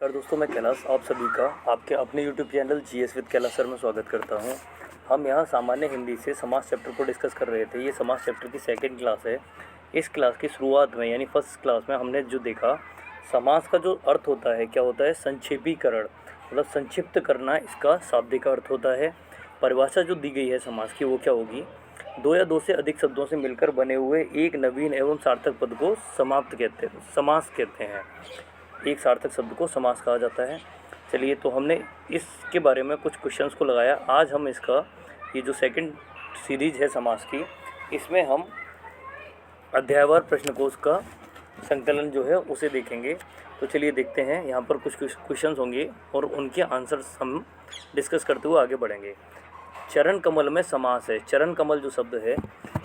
नमस्कार दोस्तों, मैं कैलाश आप सभी का आपके अपने YouTube channel GS with Kailash sir में स्वागत करता हूं। हम यहां सामान्य हिंदी से समास चैप्टर को डिस्कस कर रहे थे। ये समास चैप्टर की सेकंड क्लास है। इस क्लास की शुरुआत में यानी फर्स्ट क्लास में हमने जो देखा, समास का जो अर्थ होता है क्या होता है, संक्षेपीकरण, मतलब संक्षिप्त करना इसका शाब्दिक अर्थ होता है। परिभाषा जो दी गई है समास की वो क्या होगी, दो या दो से अधिक शब्दों से मिलकर बने हुए एक नवीन एवं सार्थक पद को समास कहते हैं। एक सार्थक शब्द को समास कहा जाता है। चलिए, तो हमने इसके बारे में कुछ क्वेश्चंस को लगाया। आज हम इसका ये जो सेकंड सीरीज है समास की, इसमें हम अध्यायवार प्रश्नकोश का संकलन जो है उसे देखेंगे। तो चलिए देखते हैं, यहाँ पर कुछ क्वेश्चंस होंगे और उनके आंसर्स हम डिस्कस करते हुए आगे बढ़ेंगे। चरण कमल में समास है। चरण कमल जो शब्द है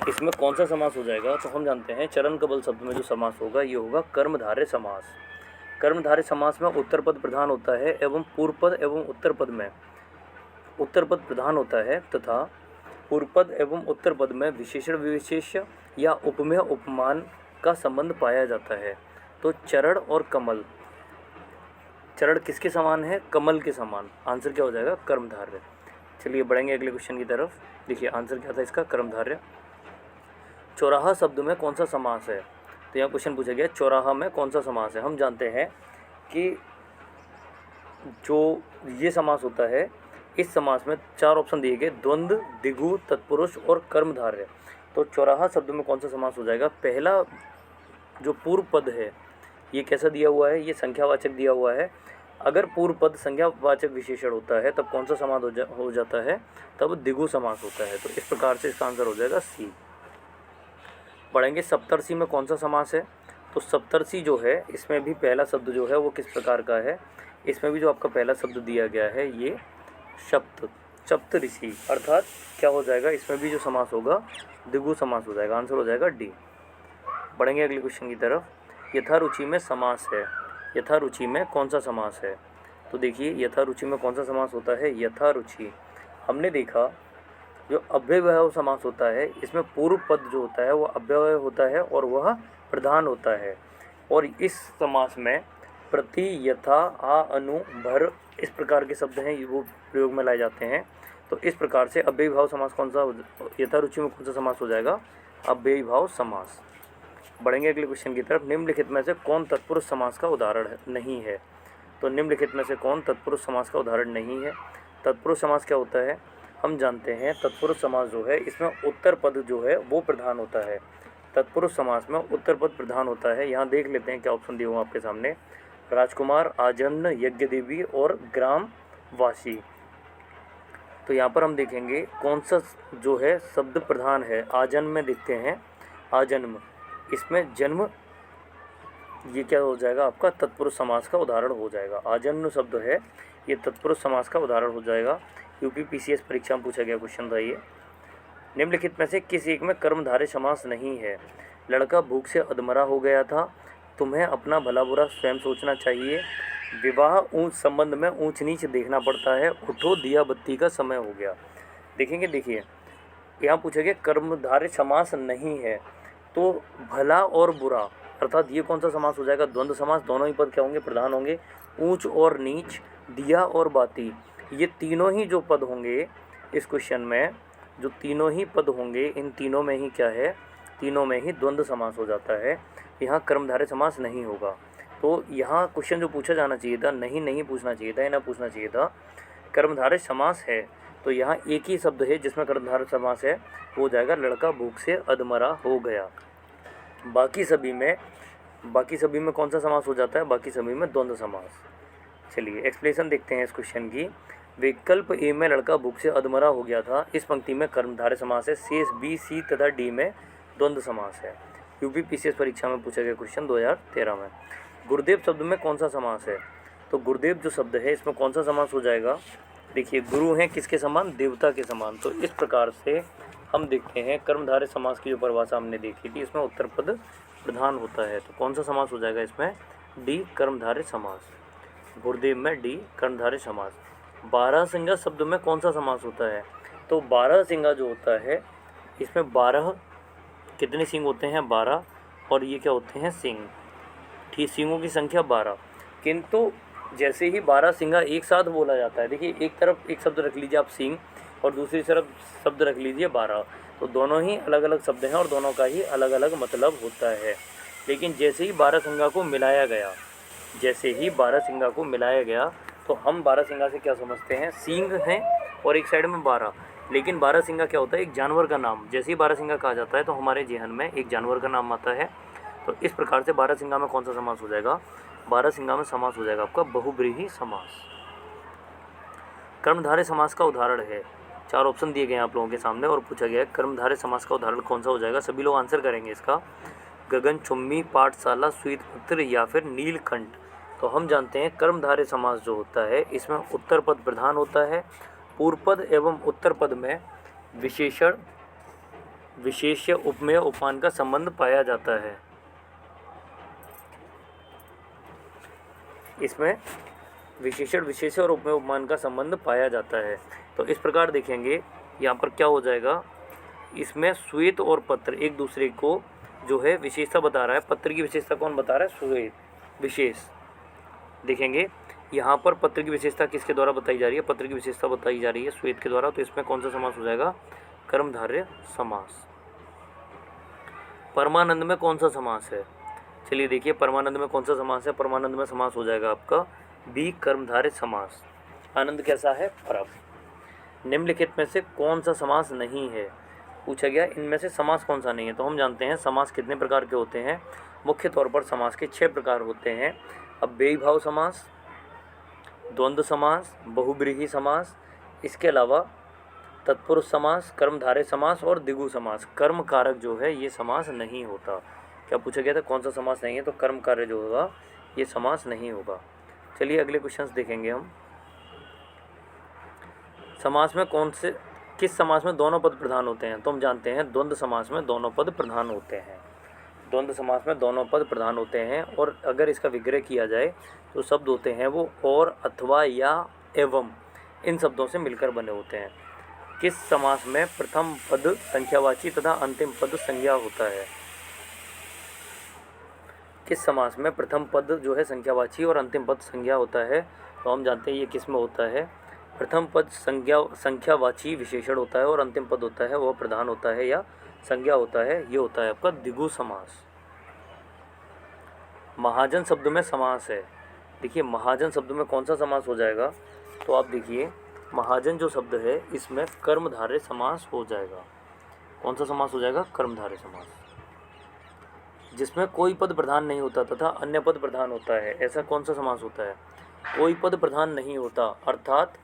इसमें कौन सा समास हो जाएगा, तो हम जानते हैं चरण कमल शब्द में जो समास होगा ये होगा कर्मधारय समास। कर्मधारय समास में उत्तर पद प्रधान होता है एवं पूर्व पद एवं उत्तर पद में उत्तर पद प्रधान होता है तथा पूर्व पद एवं उत्तर पद में विशेषण विशेष्य या उपमेय उपमान का संबंध पाया जाता है। तो चरण और कमल, चरण किसके समान है, कमल के समान। आंसर क्या हो जाएगा, कर्मधारय। चलिए बढ़ेंगे अगले क्वेश्चन की तरफ। देखिए आंसर क्या था इसका, कर्मधारय। चौराहा शब्द में कौन सा समास है, तो यहाँ क्वेश्चन पूछा गया चौराहा में कौन सा समास है। हम जानते हैं कि जो ये समास होता है, इस समास में चार ऑप्शन दिए गए, द्वंद्व, द्विगु, तत्पुरुष और कर्मधारय। तो चौराहा शब्द में कौन सा समास हो जाएगा, पहला जो पूर्व पद है ये कैसा दिया हुआ है, ये संख्यावाचक दिया हुआ है। अगर पूर्व पद संख्यावाचक विशेषण होता है तब कौन सा समास हो जाता है, तब द्विगु समास होता है। तो इस प्रकार से इसका आंसर हो जाएगा सी। पढ़ेंगे सप्तर्षि में कौन सा समास है, तो सप्तर्षि जो है इसमें भी पहला शब्द जो है वो किस प्रकार का है, इसमें भी जो आपका पहला शब्द दिया गया है ये सप्तऋषि, अर्थात क्या हो जाएगा, इसमें भी जो समास होगा द्विगु समास हो जाएगा। आंसर हो जाएगा डी। बढ़ेंगे अगले क्वेश्चन की तरफ। यथारुचि में समास है। यथारुचि में कौन सा समास है, तो देखिए यथारुचि में कौन सा समास होता है, यथारुचि हमने देखा जो अव्ययभाव समास होता है इसमें पूर्व पद जो होता है वो अव्यय होता है और वह प्रधान होता है। और इस समास में प्रति, यथा, आ, अनु, भर इस प्रकार के शब्द हैं वो प्रयोग में लाए जाते हैं। तो इस प्रकार से अव्ययभाव समास कौन सा, यथारुचि में कौन सा समास हो जाएगा, अव्ययभाव समास। बढ़ेंगे अगले क्वेश्चन की तरफ। निम्नलिखित में से कौन तत्पुरुष समास का उदाहरण नहीं है, तो निम्नलिखित में से कौन तत्पुरुष समास का उदाहरण नहीं है। तत्पुरुष समास क्या होता है, हम जानते हैं तत्पुरुष समास जो है इसमें उत्तर पद जो है वो प्रधान होता है। तत्पुरुष समास में उत्तर पद प्रधान होता है। यहाँ देख लेते हैं क्या ऑप्शन दिए हुए आपके सामने, राजकुमार, आजन्म, यज्ञदेवी और ग्रामवासी। तो यहाँ पर हम देखेंगे कौन सा जो है शब्द प्रधान है। आजन्म में देखते हैं, आजन्म, इसमें जन्म, ये क्या हो जाएगा आपका तत्पुरुष समास का उदाहरण हो जाएगा। आजन्म शब्द है ये तत्पुरुष समास का उदाहरण हो जाएगा। यूपी पीसीएस परीक्षा में पूछा गया क्वेश्चन था ये। निम्नलिखित में से किस एक में कर्मधारय समास नहीं है। लड़का भूख से अधमरा हो गया था, तुम्हें अपना भला बुरा स्वयं सोचना चाहिए, विवाह ऊंच संबंध में ऊंच नीच देखना पड़ता है, उठो दिया बत्ती का समय हो गया। देखेंगे, देखिए यहाँ पूछा गया कर्मधारय समास नहीं है, तो भला और बुरा अर्थात ये कौन सा समास हो जाएगा, द्वंद्व समास। दोनों ही पद क्या होंगे, प्रधान होंगे। ऊंच और नीच, दिया और बाती, ये तीनों ही जो पद होंगे इस क्वेश्चन में, जो तीनों ही पद होंगे इन तीनों में ही क्या है, तीनों में ही द्वंद्व समास हो जाता है। यहाँ कर्मधारय समास नहीं होगा। तो यहाँ क्वेश्चन जो पूछा जाना चाहिए था, नहीं पूछना चाहिए था, इन्हें पूछना चाहिए था कर्मधारय समास है। तो यहाँ एक ही शब्द है जिसमें कर्मधारय समास है, वो हो जाएगा लड़का भूख से अधमरा हो गया। बाकी सभी में कौन सा समास हो जाता है, बाकी सभी में द्वंद्व समास। चलिए एक्सप्लेनेशन देखते हैं इस क्वेश्चन की। विकल्प ए में लड़का भूख से अधमरा हो गया था, इस पंक्ति में कर्मधारय समास है। शेष बी, सी तथा डी में द्वंद्व समास है। यूपी पीसीएस परीक्षा में पूछा गया क्वेश्चन 2013 में। गुरुदेव शब्द में कौन सा समास है, तो गुरुदेव जो शब्द है इसमें कौन सा समास हो जाएगा, देखिए गुरु हैं किसके समान, देवता के समान। तो इस प्रकार से हम देखते हैं कर्मधारय समास की जो परिभाषा हमने देखी थी, इसमें उत्तर पद प्रधान होता है। तो कौन सा समास हो जाएगा इसमें, डी कर्मधारय समास। गुरुदेव में डी कर्मधारय समास। बारहसिंगा शब्द में कौन सा समास होता है, तो बारहसिंगा जो होता है इसमें 12 कितने सिंग होते हैं, 12, और ये क्या होते हैं, सिंग। ठीक, सिंगों की संख्या 12, किंतु जैसे ही 12 सिंगा एक साथ बोला जाता है, देखिए एक तरफ एक शब्द रख लीजिए आप सिंह और दूसरी तरफ शब्द रख लीजिए 12, तो दोनों ही अलग अलग शब्द हैं और दोनों का ही अलग अलग मतलब होता है। लेकिन जैसे ही 12 सिंगा को मिलाया गया, जैसे ही 12 सिंगा को मिलाया गया तो हम 12 सिंगा से क्या समझते हैं, सींग हैं और एक साइड में 12, लेकिन 12 सिंगा क्या होता है, एक जानवर का नाम। जैसे ही 12 सिंगा कहा जाता है तो हमारे जेहन में एक जानवर का नाम आता है। तो इस प्रकार से 12 सिंगा में कौन सा समास हो जाएगा, 12 सिंगा में समास हो जाएगा आपका बहुब्रीहि समास। कर्मधारय समास का उदाहरण है, 4 ऑप्शन दिए गए हैं आप लोगों के सामने और पूछा गया है कर्मधारय समास का उदाहरण कौन सा हो जाएगा। सभी लोग आंसर करेंगे इसका। गगनचुम्बी, पाठशाला, श्वेतपत्र या फिर नीलकंठ। तो हम जानते हैं कर्मधारय समास जो होता है इसमें उत्तर पद प्रधान होता है, पूर्व पद एवं उत्तर पद में विशेषण, विशेष्य, उपमेय, उपमान का संबंध पाया जाता है। इसमें विशेषण, विशेष्य और उपमेय, उपमान का संबंध पाया जाता है। तो इस प्रकार देखेंगे यहाँ पर क्या हो जाएगा, इसमें श्वेत और पत्र एक दूसरे को जो है विशेषता बता रहा है। पत्र की विशेषता कौन बता रहा है, श्वेत विशेष। देखेंगे यहाँ पर पत्र की विशेषता किसके द्वारा बताई जा रही है, पत्र की विशेषता बताई जा रही है श्वेत के द्वारा। तो इसमें कौन सा समास हो जाएगा, कर्मधारय समास। परमानंद में कौन सा समास है, चलिए देखिए परमानंद में कौन सा समास है। परमानंद में समास हो जाएगा आपका बी कर्मधारय समास। आनंद कैसा है, परम। निम्नलिखित में से कौन सा समास नहीं है, पूछा गया इनमें से समास कौन सा नहीं है। तो हम जानते हैं समास कितने प्रकार के होते हैं, मुख्य तौर पर समास के 6 प्रकार होते हैं। अब बेईभाव समास, द्वंद्व समास, बहुब्रीहि समास, इसके अलावा तत्पुरुष समास, कर्मधारय समास और द्विगु समास। कर्म कारक जो है ये समास नहीं होता। क्या पूछा गया था कौन सा समास नहीं है, तो कर्म कार्य जो होगा ये समास नहीं होगा। चलिए अगले क्वेश्चंस देखेंगे हम। समास में कौन से, किस समास में दोनों पद प्रधान होते हैं, तो हम जानते हैं द्वंद्व समास में दोनों पद प्रधान होते हैं। द्वंद्व समास में दोनों पद प्रधान होते हैं और अगर इसका विग्रह किया जाए तो शब्द होते हैं वो और, अथवा, या, एवं, इन शब्दों से मिलकर बने होते हैं। किस समास में प्रथम पद संख्यावाची तथा अंतिम पद संज्ञा होता है, किस समास में प्रथम पद जो है संख्यावाची और अंतिम पद संज्ञा होता है, तो हम जानते हैं ये किस में होता है, प्रथम पद संख्यावाची विशेषण होता है और अंतिम पद होता है वह प्रधान होता है या संज्ञा होता है, ये होता है आपका द्विगु समास। महाजन शब्द में समास है, देखिए महाजन शब्द में कौन सा समास हो जाएगा, तो आप देखिए महाजन जो शब्द है इसमें कर्मधारय समास हो जाएगा। कौन सा समास हो जाएगा, कर्मधारय समास, जिसमें कोई पद प्रधान नहीं होता तथा अन्य पद प्रधान होता है। ऐसा कौन सा समास होता है, कोई पद प्रधान नहीं होता, अर्थात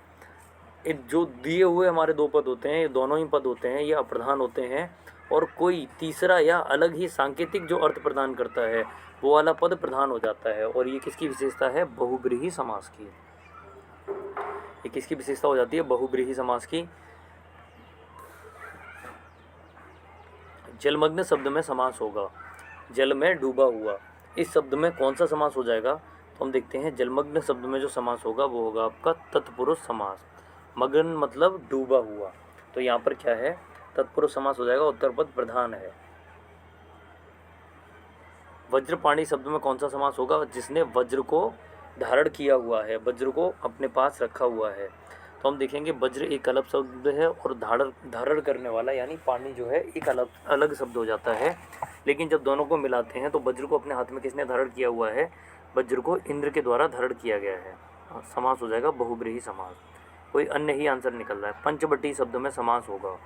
जो दिए हुए हमारे 2 पद होते हैं ये दोनों ही पद होते हैं ये अप्रधान होते हैं और कोई तीसरा या अलग ही सांकेतिक जो अर्थ प्रदान करता है वो वाला पद प्रधान हो जाता है। और ये किसकी विशेषता है, बहुब्रीहि समास की। ये किसकी विशेषता हो जाती है, बहुब्रीहि समास की। जलमग्न शब्द में समास होगा, जल में डूबा हुआ, इस शब्द में कौन सा समास हो जाएगा, तो हम देखते हैं जलमग्न शब्द में जो समास होगा वो होगा आपका तत्पुरुष समास। मग्न मतलब डूबा हुआ, तो यहाँ पर क्या है, तत्पुरुष समास हो जाएगा, उत्तर पद प्रधान है। वज्रपाणी शब्द में कौन सा समास होगा, जिसने वज्र को धारण किया हुआ है, वज्र को अपने पास रखा हुआ है। तो हम देखेंगे वज्र एक अलग शब्द है और धारण करने वाला यानी पानी जो है एक अलग शब्द हो जाता है। लेकिन जब दोनों को मिलाते हैं तो वज्र को अपने हाथ में किसने धारण किया हुआ है, वज्र को इंद्र के द्वारा धारण किया गया है। समास हो जाएगा बहुब्रीहि समास, कोई अन्य ही आंसर निकल रहा है। पंचवटी शब्द में समास होगा,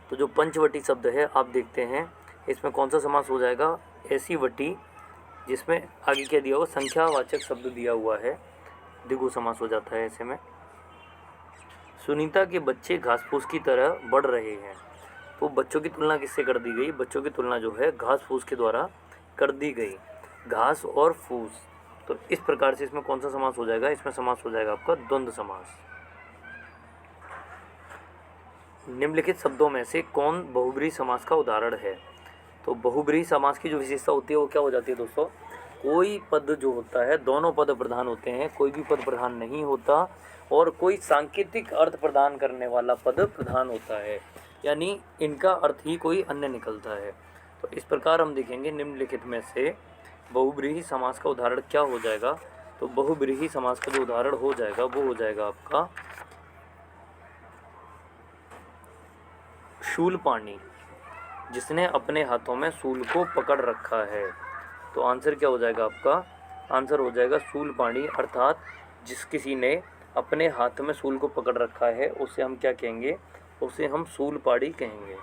तो जो पंचवटी शब्द है आप देखते हैं इसमें कौन सा समास हो जाएगा, ऐसी वटी जिसमें आगे क्या दिया हुआ, संख्यावाचक शब्द दिया हुआ है, द्विगु समास हो जाता है ऐसे में। सुनीता के बच्चे घास फूस की तरह बढ़ रहे हैं, तो बच्चों की तुलना किससे कर दी गई, बच्चों की तुलना जो है घास फूस के द्वारा कर दी गई, घास और फूस। तो इस प्रकार से इसमें कौन सा समास हो जाएगा, इसमें समास हो जाएगा आपका द्वंद्व समास। निम्नलिखित शब्दों में से कौन बहुब्रीहि समास का उदाहरण है, तो बहुब्रीहि समास की जो विशेषता होती है वो क्या हो जाती है दोस्तों, कोई पद जो होता है दोनों पद प्रधान होते हैं, कोई भी पद प्रधान नहीं होता और कोई सांकेतिक अर्थ प्रदान करने वाला पद प्रधान होता है, यानी इनका अर्थ ही कोई अन्य निकलता है। तो इस प्रकार हम देखेंगे निम्नलिखित में से बहुब्रीहि समास का उदाहरण क्या हो जाएगा, तो बहुब्रीहि समास का जो उदाहरण हो जाएगा वो हो जाएगा आपका शूलपाणी, जिसने अपने हाथों में शूल को पकड़ रखा है। तो आंसर क्या हो जाएगा आपका? आंसर हो जाएगा शूलपाणी, अर्थात जिस किसी ने अपने हाथ में शूल को पकड़ रखा है उसे हम क्या कहेंगे? उसे हम शूलपाणी कहेंगे।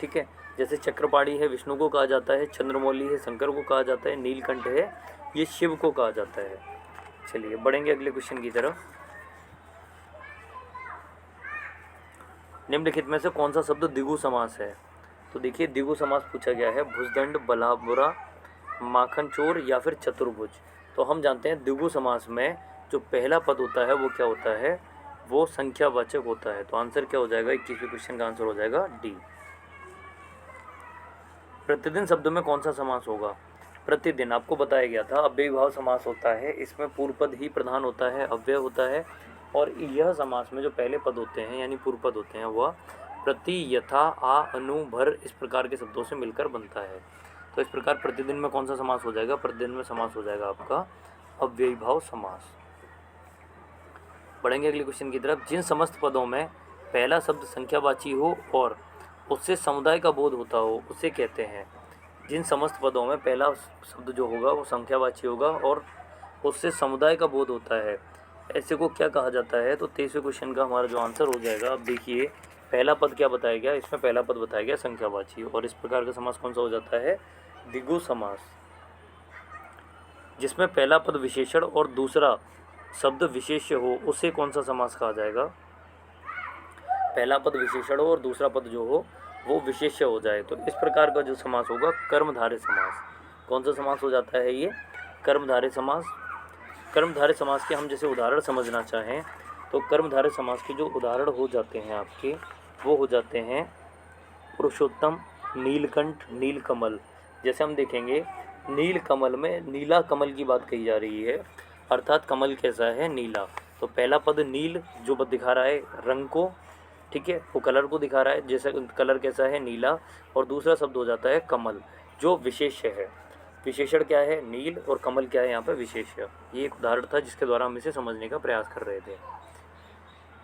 ठीक है, जैसे चक्रपाणी है विष्णु को कहा जाता है, चंद्रमौली है शंकर को कहा जाता है, नीलकंठ है ये शिव को कहा जाता है। चलिए बढ़ेंगे अगले क्वेश्चन की तरफ। निम्नलिखित में से कौन सा शब्द द्विगु समास है? तो देखिए द्विगु समास पूछा गया है, भुजदंड, बलाबुरा, माखन चोर या फिर चतुर्भुज। तो हम जानते हैं द्विगु समास में जो पहला पद होता है वो क्या होता है? वो संख्यावाचक होता है। तो आंसर क्या हो जाएगा? 21वें क्वेश्चन का आंसर हो जाएगा डी। प्रतिदिन शब्द में कौन सा समास होगा? प्रतिदिन आपको बताया गया था अव्ययी भाव समास होता है, इसमें पूर्व पद ही प्रधान होता है, अव्यय होता है। और यह समास में जो पहले पद होते हैं यानी पूर्व पद होते हैं वह प्रति, यथा, आ, अनु, भर इस प्रकार के शब्दों से मिलकर बनता है। तो इस प्रकार प्रतिदिन में कौन सा समास हो जाएगा? प्रतिदिन में समास हो जाएगा आपका अव्ययी भाव समास। बढ़ेंगे अगले क्वेश्चन की तरफ। जिन समस्त पदों में पहला शब्द संख्यावाची हो और उससे समुदाय का बोध होता हो उसे कहते हैं। जिन समस्त पदों में पहला शब्द जो होगा वो संख्यावाची होगा और उससे समुदाय का बोध होता है, ऐसे को क्या कहा जाता है? तो 23वें क्वेश्चन का हमारा जो आंसर हो जाएगा, अब देखिए पहला पद क्या बताया गया? इसमें पहला पद बताया गया संख्यावाची, और इस प्रकार का समास कौन सा हो जाता है? द्विगु समास। जिसमें पहला पद विशेषण और दूसरा शब्द विशेष्य हो उसे कौन सा समास कहा जाएगा? पहला पद विशेषण हो और दूसरा पद जो हो वो विशेष्य हो जाए तो इस प्रकार का जो समास होगा कर्मधारय समास। कौन सा समास हो जाता है ये? कर्मधारय समास। कर्मधारय समास के हम जैसे उदाहरण समझना चाहें तो कर्मधारय समास के जो उदाहरण हो जाते हैं आपके वो हो जाते हैं पुरुषोत्तम, नीलकंठ, नीलकमल। जैसे हम देखेंगे नीलकमल में नीला कमल की बात कही जा रही है, अर्थात कमल कैसा है? नीला। तो पहला पद नील जो पद दिखा रहा है रंग को, ठीक है, वो कलर को दिखा रहा है, जैसे कलर कैसा है? नीला। और दूसरा शब्द हो जाता है कमल जो विशेष्य है। विशेषण क्या है? नील, और कमल क्या है यहाँ पर? विशेष्य। ये एक उदाहरण था जिसके द्वारा हम इसे समझने का प्रयास कर रहे थे।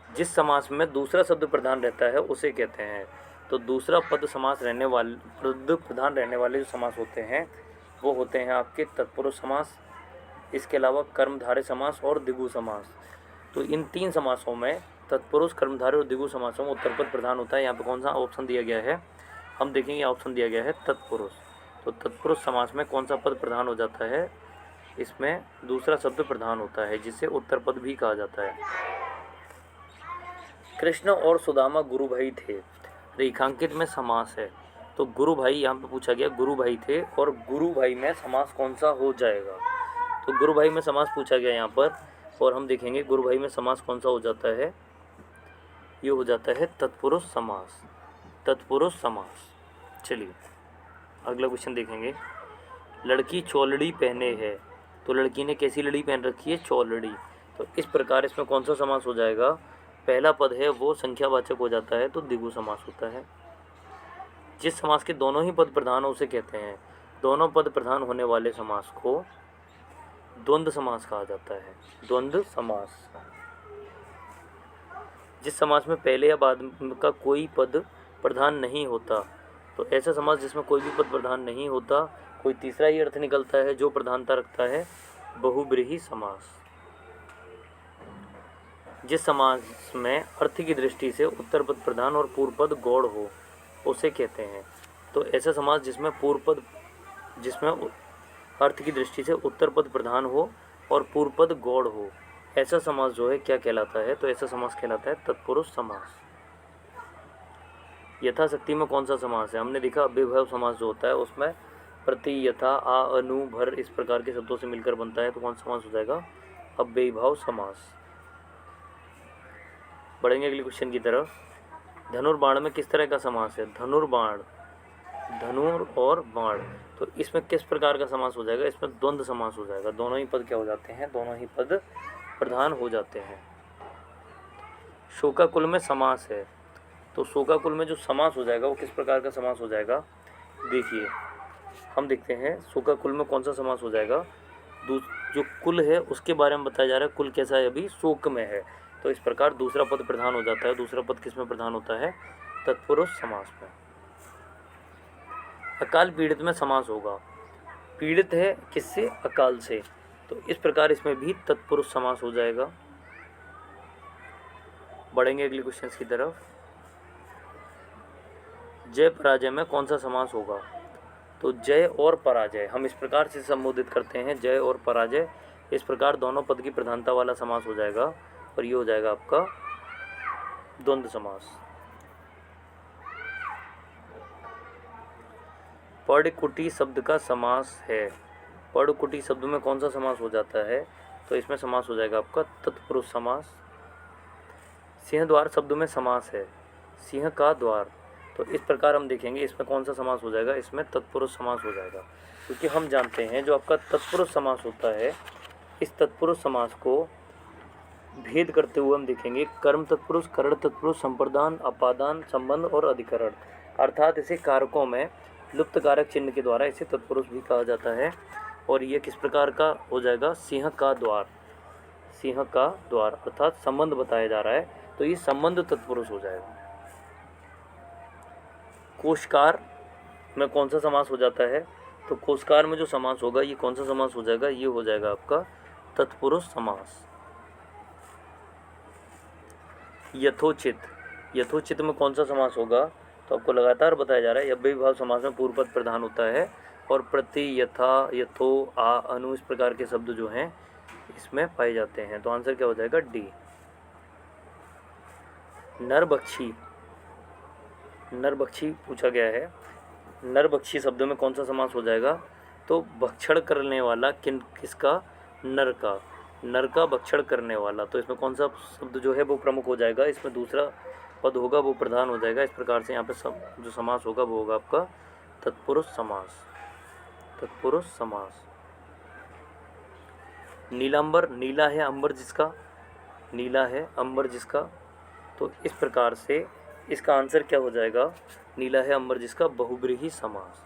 जिस समास में दूसरा शब्द प्रधान रहता है उसे कहते हैं। तो दूसरा पद समास रहने वाले, पद प्रधान रहने वाले जो समास होते हैं वो होते हैं आपके तत्पुरुष समास, इसके अलावा कर्मधारय समास और द्विगु समास। तो इन तीन समासों में तत्पुरुष, कर्मधारय और द्विगु समासों में उत्तर पद प्रधान होता है। यहाँ पे कौन सा ऑप्शन दिया गया है? हम देखेंगे ऑप्शन दिया गया है तत्पुरुष। तो तत्पुरुष समास में कौन सा पद प्रधान हो जाता है? इसमें दूसरा शब्द प्रधान होता है जिसे उत्तर पद भी कहा जाता है। कृष्ण और सुदामा गुरु भाई थे, रेखांकित में समास है। तो गुरु भाई यहाँ पे पूछा गया, गुरु भाई थे और गुरु भाई में समास कौन सा हो जाएगा? तो गुरु भाई में समास पूछा गया यहाँ पर, और हम देखेंगे गुरु भाई में समास कौन सा हो जाता है? ये हो जाता है तत्पुरुष समास। तत्पुरुष समास। चलिए अगला क्वेश्चन देखेंगे। लड़की चौलड़ी पहने है, तो लड़की ने कैसी लड़ी पहन रखी है? चौलड़ी। तो इस प्रकार इसमें कौन सा समास हो जाएगा? पहला पद है वो संख्यावाचक हो जाता है तो द्विगु समास होता है। जिस समास के दोनों ही पद प्रधान हो उसे कहते हैं। दोनों पद प्रधान होने वाले समास को द्वंद्व समास कहा जाता है। द्वंद्व समास। जिस समास में पहले या बाद का कोई पद प्रधान नहीं होता, तो ऐसा समास जिसमें कोई भी पद प्रधान नहीं होता, कोई तीसरा ही अर्थ निकलता है जो प्रधानता रखता है, बहुब्रीहि समास। जिस समास में अर्थ की दृष्टि से उत्तर पद प्रधान और पूर्व पद गौड़ हो उसे कहते हैं। तो ऐसा समास जिसमें अर्थ की दृष्टि से उत्तर पद प्रधान हो और पूर्व पद गौड़ हो, ऐसा समास जो है क्या कहलाता है? तो ऐसा समास कहलाता है तत्पुरुष समास। यथाशक्ति में कौन सा समास है? हमने देखा अव्ययभाव समास जो होता है उसमें प्रति, यथा, आ, अनु, भर इस प्रकार के शब्दों से मिलकर बनता है, तो कौन सा समास हो जाएगा? अव्ययभाव समास। बढ़ेंगे अगले क्वेश्चन की तरफ। धनुर्बाण में किस तरह का समास है? धनुर्बाण, धनुर और बाण, तो इसमें किस प्रकार का समास हो जाएगा? इसमें द्वंद्व समास हो जाएगा। दोनों ही पद क्या हो जाते हैं? दोनों ही पद प्रधान हो जाते हैं। शोकाकुल में समास है, तो शोकाकुल में जो समास हो जाएगा वो किस प्रकार का समास हो जाएगा? देखिए हम देखते हैं शोकाकुल में कौन सा समास हो जाएगा। जो कुल है उसके बारे में बताया जा रहा है, कुल कैसा है, अभी शोक में है। तो इस प्रकार दूसरा पद प्रधान हो जाता है। दूसरा पद किस में प्रधान होता है? तत्पुरुष समास में। अकाल पीड़ित में समास होगा। पीड़ित है किससे? अकाल से। तो इस प्रकार इसमें भी तत्पुरुष समास हो जाएगा। बढ़ेंगे अगले क्वेश्चन की तरफ। जय पराजय में कौन सा समास होगा? तो जय और पराजय हम इस प्रकार से संबोधित करते हैं, जय और पराजय। इस प्रकार दोनों पद की प्रधानता वाला समास हो जाएगा और ये हो जाएगा आपका द्वंद्व समास। पड़कुटी शब्द का समास है। पड़कुटी शब्द में कौन सा समास हो जाता है? तो इसमें समास हो जाएगा आपका तत्पुरुष समास। सिंह द्वार शब्द में समास है, सिंह का द्वार। तो इस प्रकार हम देखेंगे इसमें कौन सा समास हो जाएगा? इसमें तत्पुरुष समास हो जाएगा, क्योंकि हम जानते हैं जो आपका तत्पुरुष समास होता है, इस तत्पुरुष समास को भेद करते हुए हम देखेंगे कर्म तत्पुरुष, करण तत्पुरुष, संप्रदान, अपादान, संबंध और अधिकरण। अर्थात इसे कारकों में लुप्त कारक चिन्ह के द्वारा इसे तत्पुरुष भी कहा जाता है। और यह किस प्रकार का हो जाएगा? सिंह का द्वार। सिंह का द्वार अर्थात संबंध बताया जा रहा है, तो ये संबंध तत्पुरुष हो जाएगा। कोशकार में कौन सा समास हो जाता है? तो कोशकार में जो समास होगा ये कौन सा समास हो जाएगा? ये हो जाएगा आपका तत्पुरुष समास। यथोचित, यथोचित में कौन सा समास होगा? तो आपको लगातार बताया जा रहा है यज्ञ विभाव समास में पूर्व पद प्रधान होता है और प्रति, यथा, यथो, आ, अनु इस प्रकार के शब्द जो हैं इसमें पाए जाते हैं। तो आंसर क्या हो जाएगा? डी। नरभक्षी, नरभक्षी पूछा गया है। नरभक्षी शब्द में कौन सा समास हो जाएगा? तो भक्षण करने वाला किसका? नर का। नर का भक्षण करने वाला। तो इसमें कौन सा शब्द जो है वो प्रमुख हो जाएगा? इसमें दूसरा पद होगा वो प्रधान हो जाएगा। इस प्रकार से यहाँ पे जो समास होगा वो होगा आपका तत्पुरुष समास। तत्पुरुष समास। नीलांबर, नीला है अंबर जिसका, नीला है अंबर जिसका। तो इस प्रकार से इसका आंसर क्या हो जाएगा? नीला है अंबर जिसका बहुब्रीहि समास।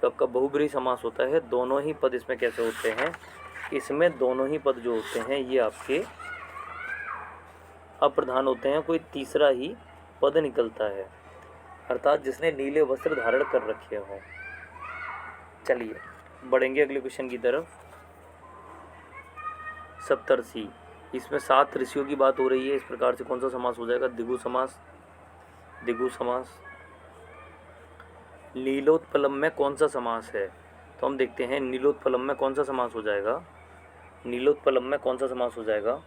तो आपका बहुब्रीहि समास होता है। दोनों ही पद इसमें कैसे होते हैं? इसमें दोनों ही पद जो होते हैं ये आपके अप्रधान होते हैं, कोई तीसरा ही पद निकलता है, अर्थात जिसने नीले वस्त्र धारण कर रखे हों। चलिए बढ़ेंगे अगले क्वेश्चन की तरफ। सप्तर्षि, इसमें 7 ऋषियों की बात हो रही है। इस प्रकार से कौन सा समास हो जाएगा? दिगु समास। दिगु समास। नीलोत्पलम में कौन सा समास है? तो हम देखते हैं नीलोत्पलम में कौन सा समास हो जाएगा? नीलोत्पलम में कौन सा समास हो जाएगा?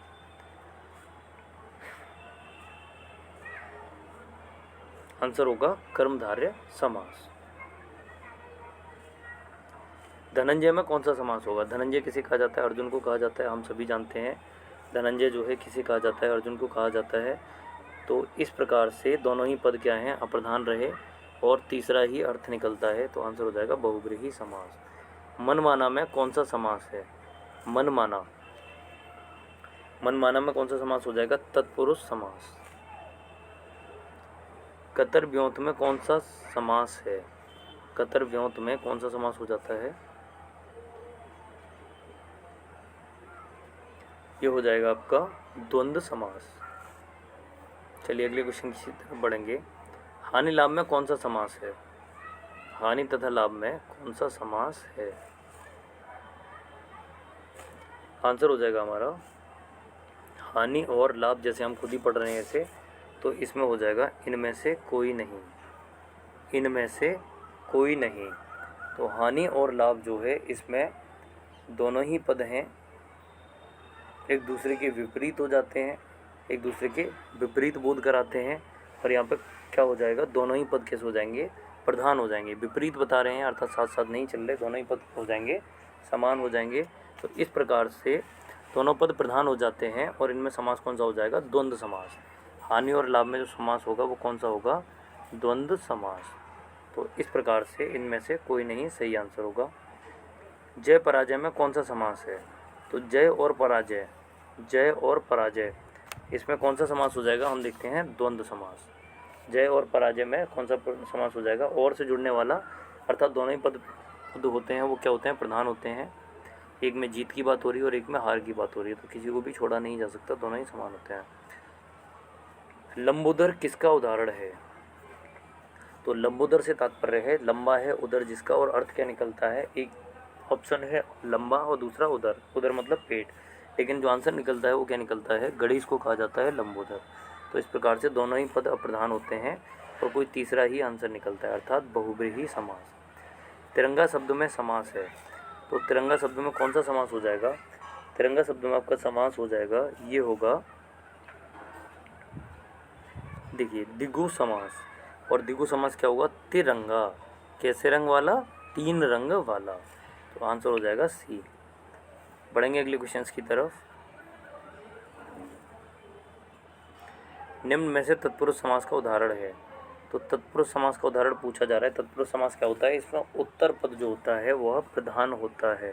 आंसर होगा कर्मधारय समास। धनंजय में कौन सा समास होगा? धनंजय किसे कहा जाता है? अर्जुन को कहा जाता है, हम सभी जानते हैं। धनंजय जो है किसे कहा जाता है? अर्जुन को कहा जाता है। तो इस प्रकार से दोनों ही पद क्या हैं? अप्रधान रहे और तीसरा ही अर्थ निकलता है। तो आंसर हो जाएगा बहुब्रीहि समास। मनमाना में कौन सा समास है? मनमाना, मनमाना में कौन सा समास हो जाएगा? तत्पुरुष समास। कतर व्योंत में कौन सा समास है? कतर व्योंत में कौन सा समास हो जाता है? ये हो जाएगा आपका द्वंद्व समास। चलिए अगले क्वेश्चन की तरफ बढ़ेंगे। हानि लाभ में कौन सा समास है? हानि तथा लाभ में कौन सा समास है? आंसर हो जाएगा हमारा हानि और लाभ, जैसे हम खुद ही पढ़ रहे हैं ऐसे। तो इसमें हो जाएगा इनमें से कोई नहीं, इनमें से कोई नहीं। तो हानि और लाभ जो है इसमें दोनों ही पद हैं, एक दूसरे के विपरीत हो जाते हैं, एक दूसरे के विपरीत बोध कराते हैं। और यहाँ पे क्या हो जाएगा? दोनों ही पद कैसे हो जाएंगे? प्रधान हो जाएंगे। विपरीत बता रहे हैं अर्थात साथ साथ नहीं चल रहे, दोनों ही पद हो जाएंगे, समान हो जाएंगे। तो इस प्रकार से दोनों पद प्रधान हो जाते हैं और इनमें समास कौन सा हो जाएगा? द्वंद्व समास। हानि और लाभ में जो समास होगा वो कौन सा होगा? द्वंद्व समास। तो इस प्रकार से इनमें से कोई नहीं सही आंसर होगा। जय पराजय में कौन सा समास है? तो जय और पराजय, जय और पराजय, इसमें कौन सा समास हो जाएगा? हम देखते हैं द्वंद्व समास। जय और पराजय में कौन सा समास हो जाएगा? और से जुड़ने वाला, अर्थात दोनों ही पद होते हैं वो क्या होते हैं? प्रधान होते हैं। एक में जीत की बात हो रही है और एक में हार की बात हो रही है, तो किसी को भी छोड़ा नहीं जा सकता, दोनों ही समान होते हैं। लंबोदर किसका उदाहरण है? तो लंबोदर से तात्पर्य है लंबा है उदर जिसका, और अर्थ क्या निकलता है? एक ऑप्शन है लंबा और दूसरा उदर, उदर मतलब पेट, लेकिन जो आंसर निकलता है वो क्या निकलता है? गणेश को कहा जाता है लंबोदर। तो इस प्रकार से दोनों ही पद अप्रधान होते हैं और कोई तीसरा ही आंसर निकलता है, अर्थात बहुब्रीहि समास। तिरंगा शब्द में समास है, तो तिरंगा शब्द में कौन सा समास हो जाएगा? तिरंगा शब्द में आपका समास हो जाएगा, ये होगा, देखिए दिगु समास। और दिगु समास क्या होगा? तिरंगा, कैसे रंग वाला? 3 रंग वाला। तो आंसर हो जाएगा सी। बढ़ेंगे अगले क्वेश्चंस की तरफ। निम्न में से तत्पुरुष समास का उदाहरण है, तो तत्पुरुष समास का उदाहरण पूछा जा रहा है। तत्पुरुष समास क्या होता है? इसमें उत्तर पद जो होता है वह प्रधान होता है।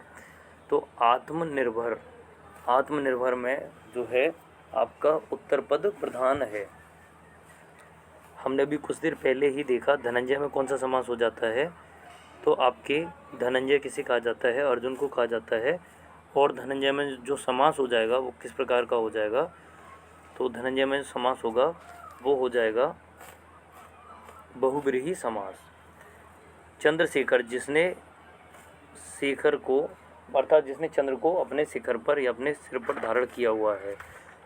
तो आत्मनिर्भर, आत्मनिर्भर में जो है आपका उत्तर पद प्रधान है। हमने अभी कुछ देर पहले ही देखा धनंजय में कौन सा समास हो जाता है, तो आपके धनंजय किसे कहा जाता है? अर्जुन को कहा जाता है। और धनंजय में जो समास हो जाएगा वो किस प्रकार का हो जाएगा? तो धनंजय में जो समास होगा वो हो जाएगा बहुब्रीहि समास। चंद्रशेखर, जिसने शेखर को, अर्थात जिसने चंद्र को अपने शिखर पर या अपने सिर पर धारण किया हुआ है,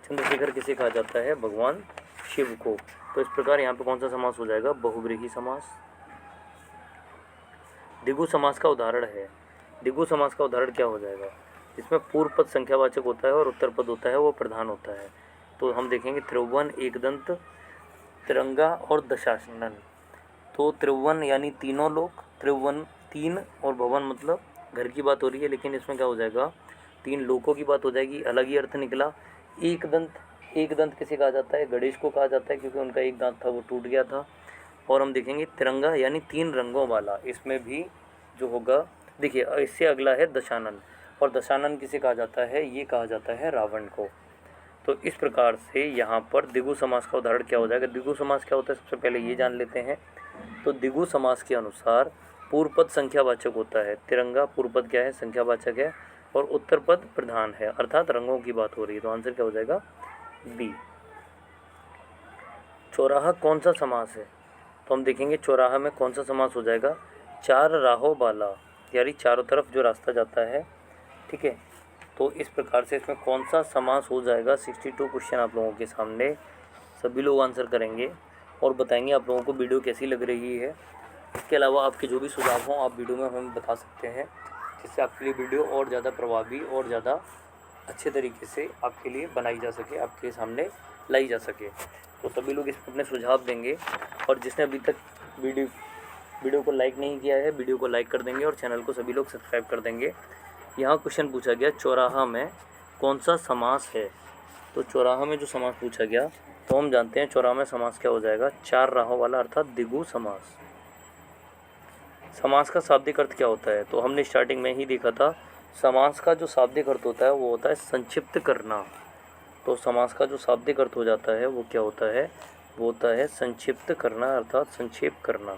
चंद्रशेखर किसे कहा जाता है? भगवान शिव को। तो इस प्रकार यहाँ पे कौन सा समास हो जाएगा? बहुब्रीहि समास। दिगु समास का उदाहरण है, दिगु समास का उदाहरण क्या हो जाएगा? इसमें पूर्व पद संख्यावाचक होता है और उत्तर पद होता है वो प्रधान होता है। तो हम देखेंगे त्रिभुवन, एकदंत, तिरंगा और दशानन। तो त्रिभुवन यानी तीनों लोक, त्रिभुवन 3 और भवन मतलब घर की बात हो रही है, लेकिन इसमें क्या हो जाएगा? 3 लोकों की बात हो जाएगी, अलग ही अर्थ निकला। एकदंत, एकदंत किसे कहा जाता है? गणेश को कहा जाता है, क्योंकि उनका एक दांत था वो टूट गया था। और हम देखेंगे तिरंगा यानी 3 रंगों वाला, इसमें भी जो होगा, देखिए इससे अगला है दशानन, और दशानन किसे कहा जाता है? ये कहा जाता है रावण को। तो इस प्रकार से यहाँ पर दिगु समास का उदाहरण क्या हो जाएगा? दिगु समास क्या होता है सबसे पहले ये जान लेते हैं। तो दिगु समास के अनुसार पूर्व पद संख्यावाचक होता है, तिरंगा पूर्व पद क्या है? संख्यावाचक है, और उत्तर पद प्रधान है, अर्थात रंगों की बात हो रही है। तो आंसर क्या हो जाएगा? बी। चौराहा कौन सा समास है? तो हम देखेंगे चौराहा में कौन सा समास हो जाएगा? 4 राहों वाला, यानी चारों तरफ जो रास्ता जाता है, ठीक है। तो इस प्रकार से इसमें कौन सा समास हो जाएगा? 62 क्वेश्चन आप लोगों के सामने, सभी लोग आंसर करेंगे और बताएंगे आप लोगों को वीडियो कैसी लग रही है। इसके अलावा आपके जो भी सुझाव हों आप वीडियो में हमें बता सकते हैं, जिससे आपके लिए वीडियो और ज़्यादा प्रभावी और ज़्यादा अच्छे तरीके से आपके लिए बनाई जा सके, आपके सामने लाई जा सके। तो सभी लोग इस पर अपने सुझाव देंगे, और जिसने अभी तक वीडियो को लाइक नहीं किया है वीडियो को लाइक कर देंगे और चैनल को सभी लोग सब्सक्राइब कर देंगे। यहाँ क्वेश्चन पूछा गया चौराहा में कौन सा समास है? तो चौराहा में जो समास पूछा गया, तो हम जानते हैं चौराहा में समास क्या हो जाएगा? 4 राहों वाला, अर्थात दिगु समास। समास का शाब्दिक अर्थ क्या होता है? तो हमने स्टार्टिंग में ही देखा था, समास का जो शाब्दिक अर्थ होता है वो होता है संक्षिप्त करना। तो समास का जो शाब्दिक अर्थ हो जाता है वो क्या होता है? वो होता है संक्षिप्त करना, अर्थात संक्षेप करना।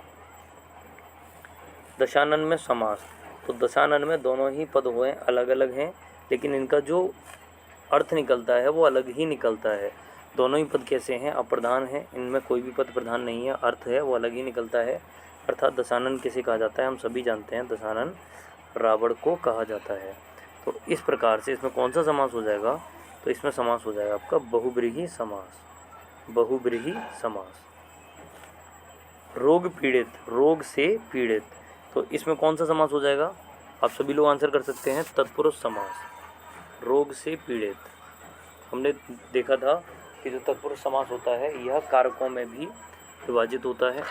दशानन में समास, तो दशानन में दोनों ही पद हुए अलग अलग हैं, लेकिन इनका जो अर्थ निकलता है वो अलग ही निकलता है। दोनों ही पद कैसे हैं? अप्रधान हैं, इनमें कोई भी पद प्रधान नहीं है, अर्थ है वो अलग ही निकलता है। अर्थात दशानन किसे कहा जाता है? हम सभी जानते हैं, दशानन रावण को कहा जाता है। तो इस प्रकार से इसमें कौन सा समास हो जाएगा? तो इसमें समास हो जाएगा आपका बहुब्रीहि समास, बहुब्रीहि समास। रोग पीड़ित, रोग से पीड़ित, तो इसमें कौन सा समास हो जाएगा? आप सभी लोग आंसर कर सकते हैं, तत्पुरुष समास। रोग से पीड़ित, हमने देखा था कि जो तत्पुरुष समास होता है यह कारकों में भी विभाजित होता है।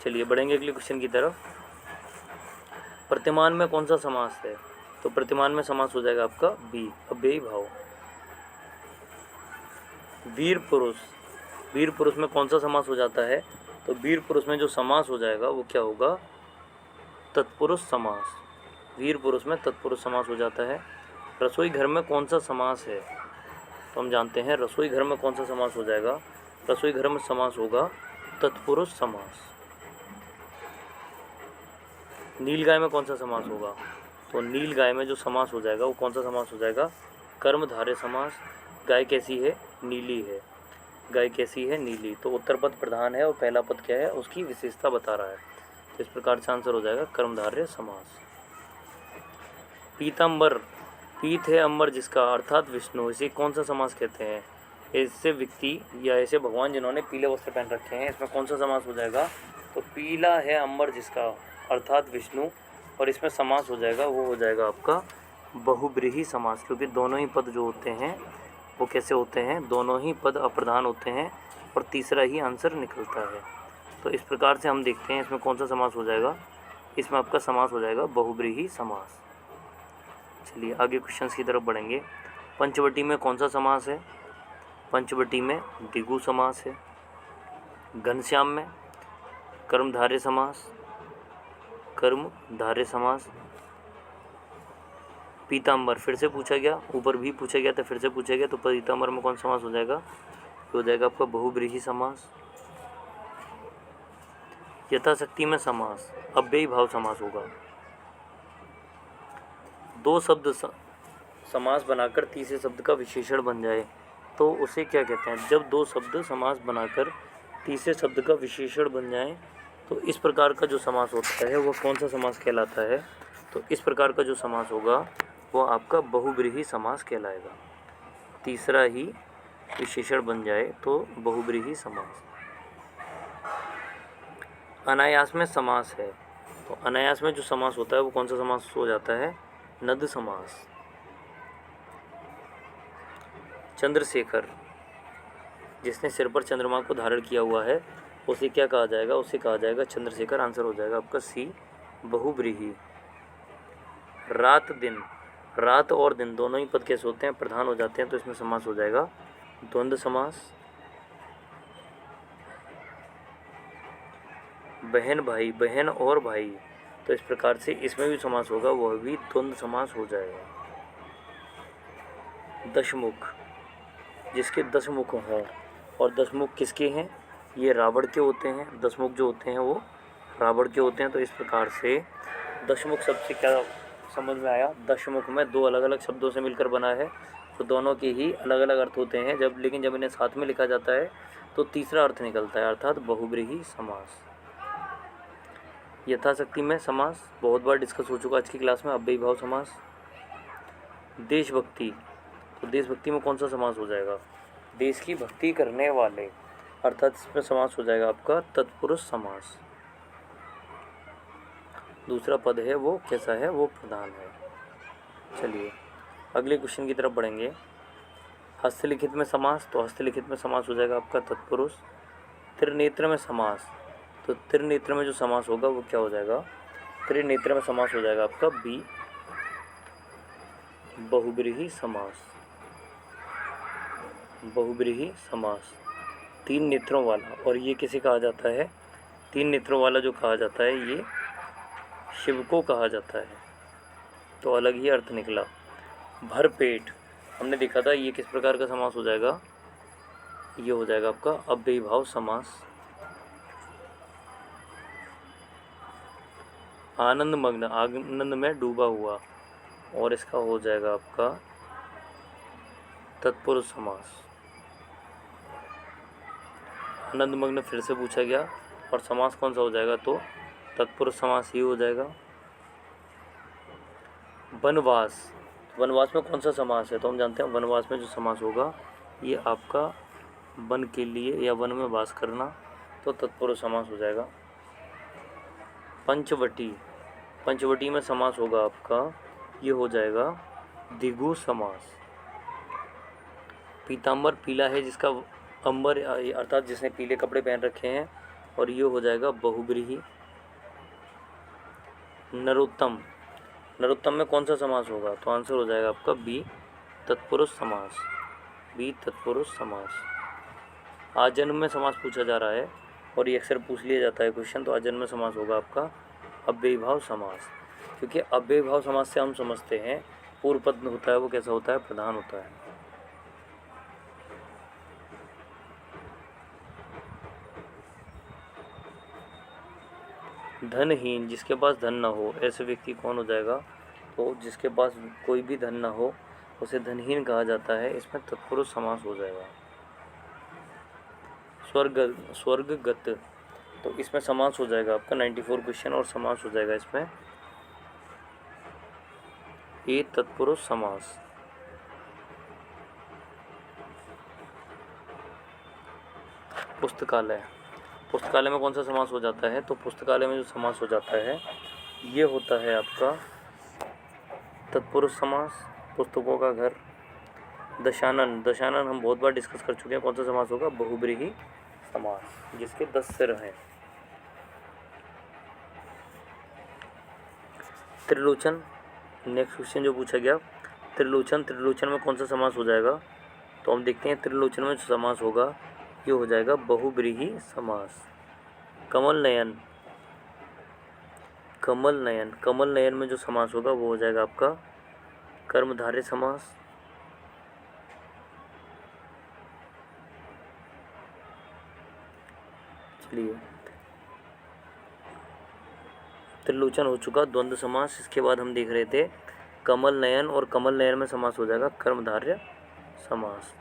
चलिए बढ़ेंगे अगले क्वेश्चन की तरफ। प्रतिमान में कौन सा समास है? तो प्रतिमान में समास हो जाएगा आपका बी, अव्ययी भाव। वीर पुरुष, वीर पुरुष में कौन सा समास हो जाता है? तो वीर पुरुष में जो समास हो जाएगा वो क्या होगा? तत्पुरुष समास। वीर पुरुष में तत्पुरुष समास हो जाता है। रसोई घर में कौन सा समास है? तो हम जानते हैं रसोई घर में कौन सा समास हो जाएगा? रसोई घर में समास होगा तत्पुरुष समास। नीलगाय में कौन सा समास होगा? तो नील गाय में जो समास हो जाएगा वो कौन सा समास हो जाएगा? कर्मधारय समास। गाय कैसी है? नीली है। गाय कैसी है? नीली। तो उत्तर पद प्रधान है और पहला पद क्या है? उसकी विशेषता बता रहा है। तो इस प्रकार से आंसर हो जाएगा कर्मधारय समास। पीताम्बर, पीत है अंबर जिसका, अर्थात विष्णु, इसे कौन सा समास कहते हैं? ऐसे व्यक्ति या ऐसे भगवान जिन्होंने पीले वस्त्र पहन रखे हैं, इसमें कौन सा समास हो जाएगा? तो पीला है अंबर जिसका अर्थात विष्णु, और इसमें समास हो जाएगा वो हो जाएगा आपका बहुब्रीहि समास, क्योंकि दोनों ही पद जो होते हैं वो कैसे होते हैं? दोनों ही पद अप्रधान होते हैं और तीसरा ही आंसर निकलता है। तो इस प्रकार से हम देखते हैं इसमें कौन सा समास हो जाएगा? इसमें आपका समास हो जाएगा बहुब्रीहि समास। चलिए आगे क्वेश्चंस की तरफ बढ़ेंगे। पंचवटी में कौन सा समास है? पंचवटी में द्विगु समास है। घनश्याम में कर्मधारय समास, कर्मधारय समास। पीताम्बर फिर से पूछा गया, ऊपर भी पूछा गया था, फिर से पूछा गया, तो पीताम्बर में कौन समास हो जाएगा? हो जाएगा आपका बहुब्रीहि समास। यथाशक्ति में समास अव्ययी भाव समास होगा। दो शब्द समास बनाकर तीसरे शब्द का विशेषण बन जाए तो उसे क्या कहते हैं? जब दो शब्द समास बनाकर तीसरे शब्द का विशेषण बन जाए तो इस प्रकार का जो समास होता है वो कौन सा समास कहलाता है? तो इस प्रकार का जो समास होगा वो आपका बहुब्रीहि समास कहलाएगा। तीसरा ही विशेषण बन जाए तो बहुब्रीहि समास। अनायास में समास है, तो अनायास में जो समास होता है वो कौन सा समास हो जाता है? नद समास। चंद्रशेखर, जिसने सिर पर चंद्रमा को धारण किया हुआ है, उसे क्या कहा जाएगा? उसे कहा जाएगा चंद्रशेखर। आंसर हो जाएगा आपका सी बहुब्रीहि। रात दिन, रात और दिन दोनों ही पद कैसे होते हैं? प्रधान हो जाते हैं, तो इसमें समास हो जाएगा द्वंद्व समास। बहन भाई, बहन और भाई, तो इस प्रकार से इसमें भी समास होगा, वह भी द्वंद्व समास हो जाएगा। दशमुख, जिसके 10 मुख हों, और 10 मुख किसके हैं? ये रावण के होते हैं। 10 मुख जो होते हैं वो रावण के होते हैं। तो इस प्रकार से दशमुख शब्द से क्या समझ में आया? दशमुख में दो अलग अलग शब्दों से मिलकर बना है, तो दोनों के ही अलग अलग अर्थ होते हैं। लेकिन जब इन्हें साथ में लिखा जाता है तो तीसरा अर्थ निकलता है, अर्थात बहुब्रीहि समास। यथाशक्ति में समास बहुत बार डिस्कस हो चुका आज की क्लास में, अव्ययी भाव समास। देशभक्ति, तो देशभक्ति में कौन सा समास हो जाएगा? देश की भक्ति करने वाले, अर्थात इसमें समास हो जाएगा आपका तत्पुरुष समास। दूसरा पद है वो कैसा है? वो प्रधान है। चलिए अगले क्वेश्चन की तरफ बढ़ेंगे। हस्तलिखित में समास, तो हस्तलिखित में समास हो जाएगा आपका तत्पुरुष। त्रिनेत्र में समास, तो त्रिनेत्र में जो समास होगा वो क्या हो जाएगा? त्रिनेत्र में समास हो जाएगा आपका बी बहुब्रीहि समास। बहुब्रीहि समास, 3 नेत्रों वाला, और ये किसे कहा जाता है? 3 नेत्रों वाला जो कहा जाता है ये शिव को कहा जाता है, तो अलग ही अर्थ निकला। भरपेट, हमने देखा था ये किस प्रकार का समास हो जाएगा? ये हो जाएगा आपका अव्ययी भाव समास। आनंद मग्न, आनंद में डूबा हुआ, और इसका हो जाएगा आपका तत्पुरुष समास। आनंद मग्न फिर से पूछा गया, और समास कौन सा हो जाएगा? तो तत्पुरुष समास ही हो जाएगा। वनवास, वनवास में कौन सा समास है? तो हम जानते हैं वनवास में जो समास होगा ये आपका वन के लिए या वन में वास करना, तो तत्पुरुष समास हो जाएगा। पंचवटी, पंचवटी में समास होगा आपका, ये हो जाएगा द्विगु समास। पीताम्बर, पीला है जिसका अंबर, अर्थात जिसने पीले कपड़े पहन रखे हैं, और ये हो जाएगा बहुब्रीहि। नरोत्तम, नरोत्तम में कौन सा समास होगा? तो आंसर हो जाएगा आपका बी तत्पुरुष समास। बी तत्पुरुष समास। आजन्म में समास पूछा जा रहा है, और ये अक्सर पूछ लिया जाता है क्वेश्चन, तो आजन्म में समास होगा आपका अव्ययी भाव समास, क्योंकि अव्ययी भाव समास से हम समझते हैं पूर्व पद होता है वो कैसा होता है? प्रधान होता है। धनहीन, जिसके पास धन न हो, ऐसे व्यक्ति कौन हो जाएगा? तो जिसके पास कोई भी धन ना हो उसे धनहीन कहा जाता है, इसमें तत्पुरुष समास हो जाएगा। स्वर्गगत, तो इसमें समास हो जाएगा आपका 94 क्वेश्चन और समास हो जाएगा इसमें ए तत्पुरुष समास। पुस्तकालय, पुस्तकालय में कौन सा समास हो जाता है? तो पुस्तकालय में जो समास हो जाता है ये होता है आपका तत्पुरुष समास, पुस्तकों का घर। दशानन, दशानन हम बहुत बार डिस्कस कर चुके हैं, कौन सा समास होगा? बहुब्रीहि समास, जिसके 10 सिर हैं। त्रिलोचन, नेक्स्ट क्वेश्चन जो पूछा गया, त्रिलोचन, त्रिलोचन में कौन सा समास हो जाएगा? तो हम देखते हैं त्रिलोचन में जो समास होगा ये हो जाएगा बहुब्रीहि समास। कमल नयन, कमल नयन, कमल नयन में जो समास होगा वो हो जाएगा आपका कर्मधारय समास। चलिए, त्रिलोचन हो चुका, द्वंद्व समास। इसके बाद हम देख रहे थे कमल नयन, और कमल नयन में समास हो जाएगा कर्मधारय समास।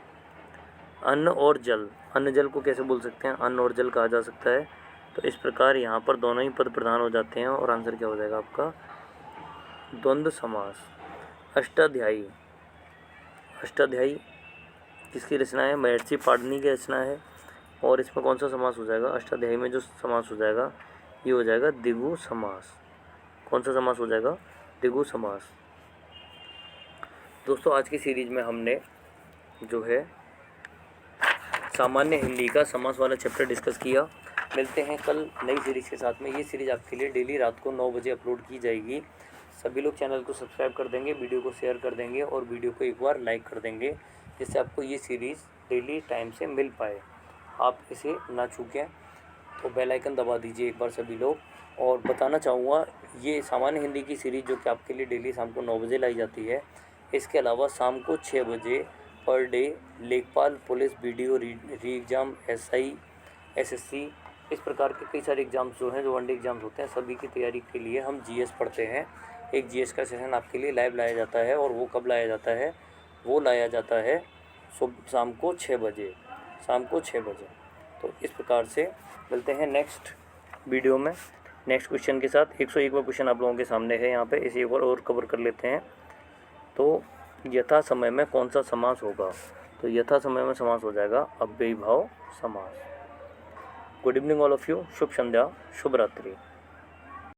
अन्न और जल, अन्न जल को कैसे बोल सकते हैं? अन्न और जल कहा जा सकता है। तो इस प्रकार यहाँ पर दोनों ही पद प्रधान हो जाते हैं और आंसर क्या हो जाएगा आपका? द्वंद्व समास। अष्टाध्यायी, अष्टाध्यायी किसकी रचना है? महर्षि पाणिनि की रचना है। और इसमें कौन सा समास हो जाएगा? अष्टाध्यायी में जो समास हो जाएगा ये हो जाएगा द्विगु समास। कौन सा समास हो जाएगा? द्विगु समास। दोस्तों आज की सीरीज में हमने जो है सामान्य हिंदी का समास वाला चैप्टर डिस्कस किया। मिलते हैं कल नई सीरीज के साथ में। ये सीरीज आपके लिए डेली रात को 9 बजे अपलोड की जाएगी। सभी लोग चैनल को सब्सक्राइब कर देंगे, वीडियो को शेयर कर देंगे और वीडियो को एक बार लाइक कर देंगे, जिससे आपको ये सीरीज़ डेली टाइम से मिल पाए, आप इसे ना चूकें। तो बेल आइकन दबा दीजिए एक बार सभी लोग। और बताना चाहूँगा ये सामान्य हिंदी की सीरीज़ जो कि आपके लिए डेली शाम को 9 बजे लाई जाती है, इसके अलावा शाम को 6 बजे पर डे लेखपाल, पुलिस, BDO, री एग्ज़ाम, SI, SSC, इस प्रकार के कई सारे एग्ज़ाम्स जो हैं, जो वनडे एग्ज़ाम्स होते हैं, सभी की तैयारी के लिए हम GS पढ़ते हैं। एक GS का सेशन आपके लिए लाइव लाया जाता है। और वो कब लाया जाता है? वो लाया जाता है शाम को 6 बजे, शाम को 6 बजे। तो इस प्रकार से मिलते हैं नेक्स्ट वीडियो में नेक्स्ट क्वेश्चन के साथ। 101वां क्वेश्चन आप लोगों के सामने है यहाँ पे, इसे एक बार और कवर कर लेते हैं। तो यथा समय में कौन सा समास होगा? तो यथा समय में समास हो जाएगा अव्ययीभाव समास। Good evening all of you, शुभ संध्या, शुभ रात्रि।